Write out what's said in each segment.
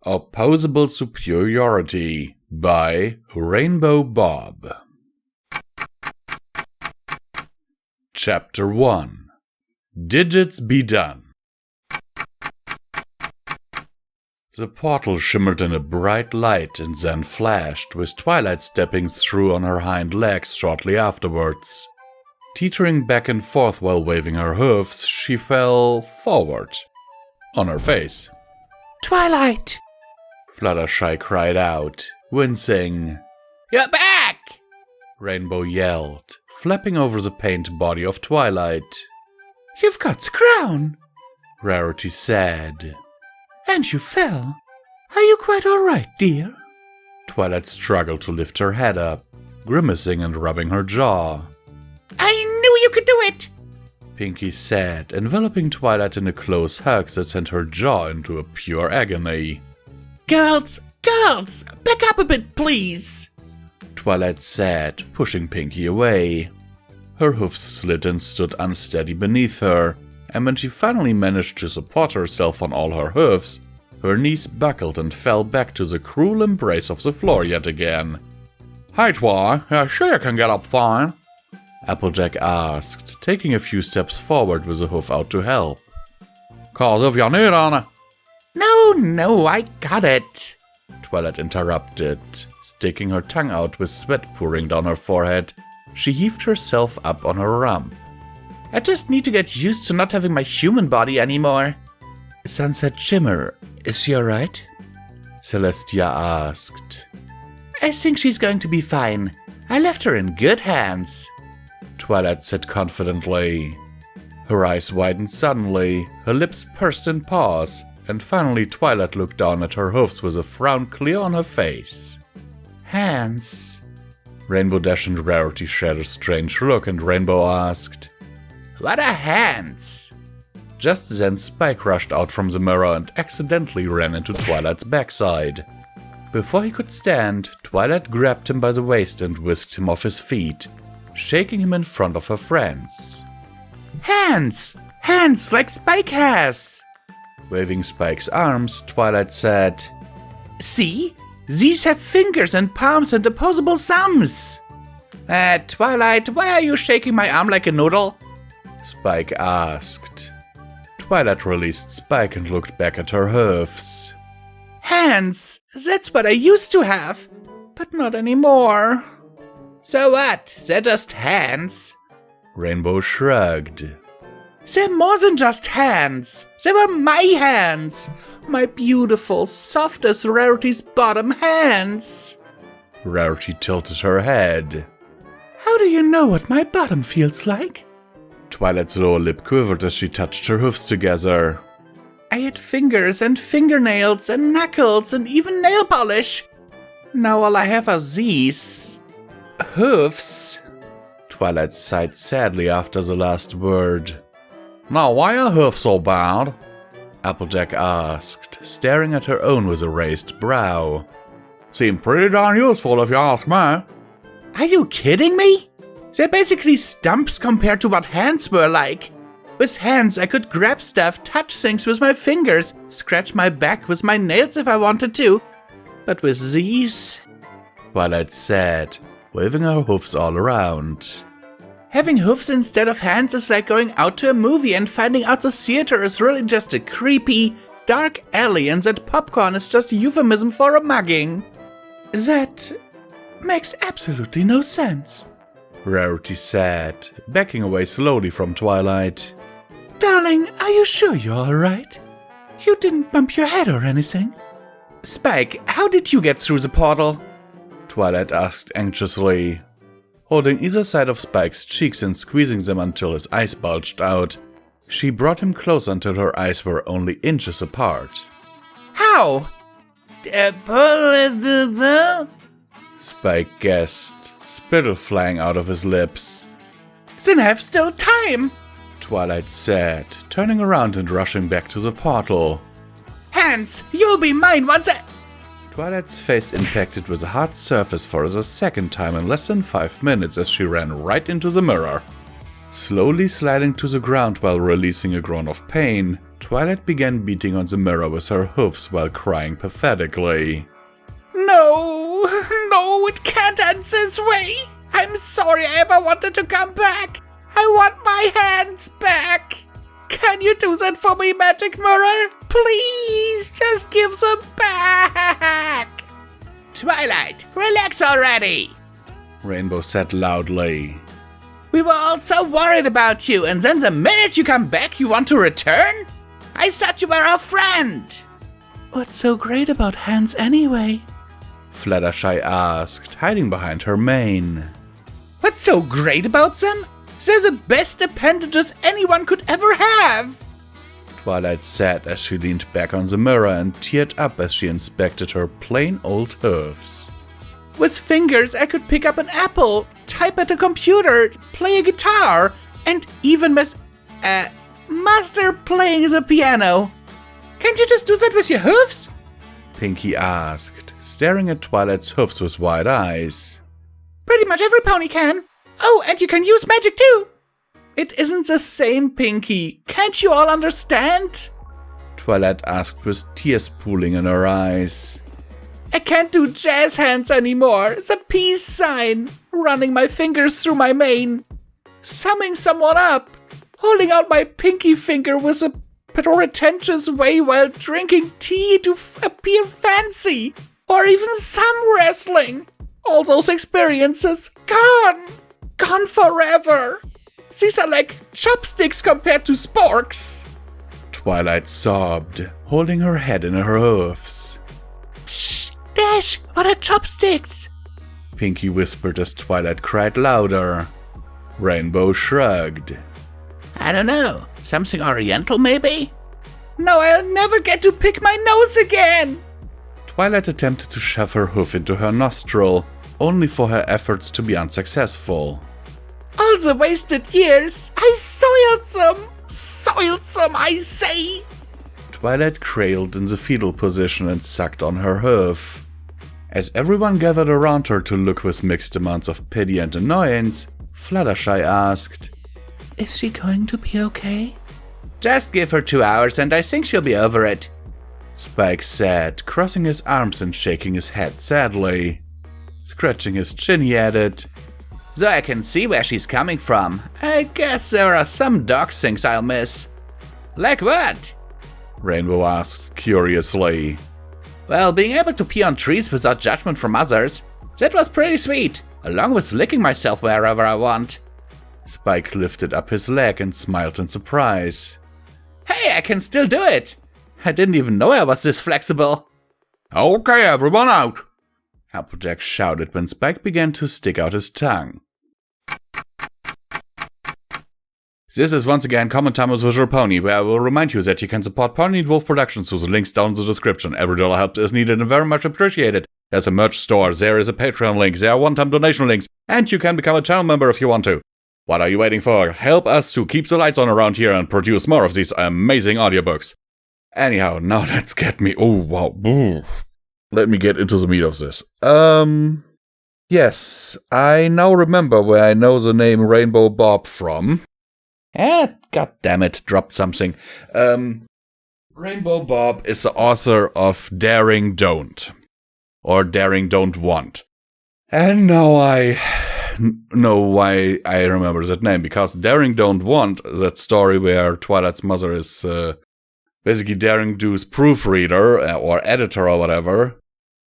Opposable Superiority by RainbowBob. Chapter 1. Digits Be Done. The portal shimmered in a bright light and then flashed, with Twilight stepping through on her hind legs shortly afterwards. Teetering back and forth while waving her hoofs, she fell forward, on her face. Twilight! Fluttershy cried out, wincing. You're back! Rainbow yelled, flapping over the painted body of Twilight. You've got the crown! Rarity said. And you fell. Are you quite alright, dear? Twilight struggled to lift her head up, grimacing and rubbing her jaw. I knew you could do it! Pinky said, enveloping Twilight in a close hug that sent her jaw into a pure agony. Girls, back up a bit, please! Twilight said, pushing Pinky away. Her hoofs slid and stood unsteady beneath her, and when she finally managed to support herself on all her hoofs, her knees buckled and fell back to the cruel embrace of the floor yet again. Hey, Twi, you sure you can get up fine? Applejack asked, taking a few steps forward with a hoof out to help. 'Cause if you need any. No, I got it, Twilight interrupted. Sticking her tongue out with sweat pouring down her forehead, she heaved herself up on her rump. I just need to get used to not having my human body anymore. Sunset Shimmer, is she alright? Celestia asked. I think she's going to be fine. I left her in good hands, Twilight said confidently. Her eyes widened suddenly, her lips pursed in pause, and finally Twilight looked down at her hoofs with a frown clear on her face. Hands. Rainbow Dash and Rarity shared a strange look, and Rainbow asked, What are hands? Just then Spike rushed out from the mirror and accidentally ran into Twilight's backside. Before he could stand, Twilight grabbed him by the waist and whisked him off his feet, shaking him in front of her friends. Hands! Hands like Spike has! Waving Spike's arms, Twilight said, See? These have fingers and palms and opposable thumbs! Twilight, why are you shaking my arm like a noodle? Spike asked. Twilight released Spike and looked back at her hoofs. Hands! That's what I used to have, but not anymore. So what? They're just hands? Rainbow shrugged. They're more than just hands. They were my hands. My beautiful, soft as Rarity's bottom hands. Rarity tilted her head. How do you know what my bottom feels like? Twilight's lower lip quivered as she touched her hoofs together. I had fingers and fingernails and knuckles and even nail polish. Now all I have are these hoofs. Twilight sighed sadly after the last word. Now why are hoofs so bad? Applejack asked, staring at her own with a raised brow. Seem pretty darn useful if you ask me. Are you kidding me? They're basically stumps compared to what hands were like. With hands I could grab stuff, touch things with my fingers, scratch my back with my nails if I wanted to. But with these... Twilight said, waving her hoofs all around. Having hoofs instead of hands is like going out to a movie and finding out the theater is really just a creepy, dark alley and that popcorn is just a euphemism for a mugging. That makes absolutely no sense, Rarity said, backing away slowly from Twilight. Darling, are you sure you're alright? You didn't bump your head or anything? Spike, how did you get through the portal? Twilight asked anxiously. Holding either side of Spike's cheeks and squeezing them until his eyes bulged out, she brought him close until her eyes were only inches apart. How? Spike guessed, spittle flying out of his lips. Then I've still time, Twilight said, turning around and rushing back to the portal. Hands, you'll be mine once I... Twilight's face impacted with a hard surface for the second time in less than 5 minutes as she ran right into the mirror. Slowly sliding to the ground while releasing a groan of pain, Twilight began beating on the mirror with her hoofs while crying pathetically. No, it can't end this way. I'm sorry I ever wanted to come back. I want my hands back. Can you do that for me, Magic Mirror? Please, just give them back. Twilight, relax already, Rainbow said loudly. We were all so worried about you, and then the minute you come back, you want to return? I thought you were our friend. What's so great about hands anyway? Fluttershy asked, hiding behind her mane. What's so great about them? They're the best appendages anyone could ever have! Twilight said as she leaned back on the mirror and teared up as she inspected her plain old hoofs. With fingers I could pick up an apple, type at a computer, play a guitar, and even master playing the piano. Can't you just do that with your hoofs? Pinky asked, staring at Twilight's hoofs with wide eyes. Pretty much every pony can. Oh, and you can use magic too! It isn't the same, Pinky. Can't you all understand? Twilight asked with tears pooling in her eyes. I can't do jazz hands anymore. The peace sign. Running my fingers through my mane. Summing someone up. Holding out my pinky finger with a pretentious way while drinking tea to appear fancy. Or even some wrestling. All those experiences gone. Gone forever! These are like chopsticks compared to sporks! Twilight sobbed, holding her head in her hoofs. Psst! Dash! What are chopsticks? Pinky whispered as Twilight cried louder. Rainbow shrugged. I don't know. Something oriental maybe? No, I'll never get to pick my nose again! Twilight attempted to shove her hoof into her nostril, only for her efforts to be unsuccessful. All the wasted years, I soiled them! Soiled them, I say! Twilight cradled in the fetal position and sucked on her hoof. As everyone gathered around her to look with mixed amounts of pity and annoyance, Fluttershy asked, Is she going to be okay? Just give her 2 hours and I think she'll be over it. Spike said, crossing his arms and shaking his head sadly. Scratching his chin, he added, So I can see where she's coming from. I guess there are some dog things I'll miss. Like what? Rainbow asked curiously. Well, being able to pee on trees without judgment from others. That was pretty sweet, along with licking myself wherever I want. Spike lifted up his leg and smiled in surprise. Hey, I can still do it! I didn't even know I was this flexible. Okay, everyone out! Applejack shouted when Spike began to stick out his tongue. This is once again Common Time with Visual Pony, where I will remind you that you can support Pony and Wolf Productions through the links down in the description. Every dollar help is needed and very much appreciated. There's a merch store, there is a Patreon link, there are one-time donation links, and you can become a channel member if you want to. What are you waiting for? Help us to keep the lights on around here and produce more of these amazing audiobooks. Anyhow, now let's get me... Oh, wow. Ooh. Let me get into the meat of this. Yes, I now remember where I know the name RainbowBob from. God damn it, dropped something. RainbowBob is the author of Daring Don't. Or Daring Don't Want. And now I know why I remember that name, because Daring Don't Want, that story where Twilight's mother is basically Daring Do's proofreader or editor or whatever,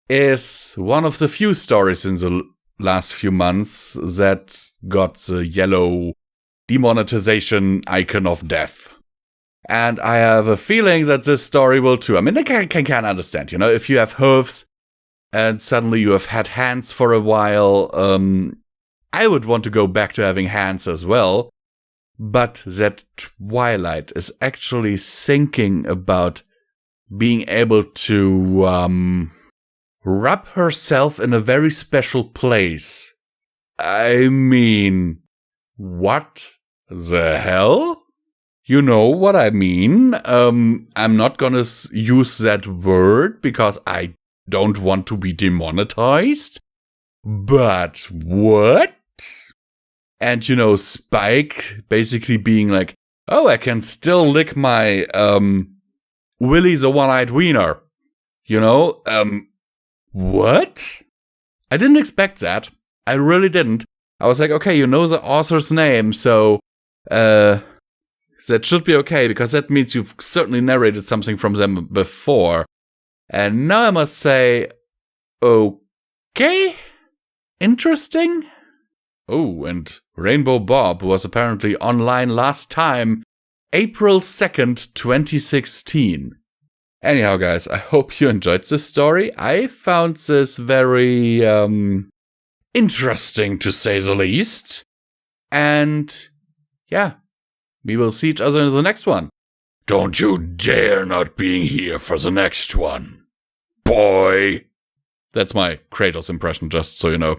is one of the few stories in the last few months that got the yellow demonetization icon of death. And I have a feeling that this story will too. I mean, I can understand, you know, if you have hooves and suddenly you have had hands for a while, I would want to go back to having hands as well. But that Twilight is actually thinking about being able to rub herself in a very special place. I mean, what the hell? You know what I mean? I'm not gonna use that word because I don't want to be demonetized. But what? And, you know, Spike basically being like, oh, I can still lick my, Willy's a one-eyed wiener. You know, what? I didn't expect that. I really didn't. I was like, okay, you know the author's name, so, that should be okay, because that means you've certainly narrated something from them before. And now I must say, okay, interesting. Oh, and RainbowBob was apparently online last time, April 2nd, 2016. Anyhow, guys, I hope you enjoyed this story. I found this very, interesting, to say the least. And, yeah, we will see each other in the next one. Don't you dare not being here for the next one, boy. That's my Kratos impression, just so you know.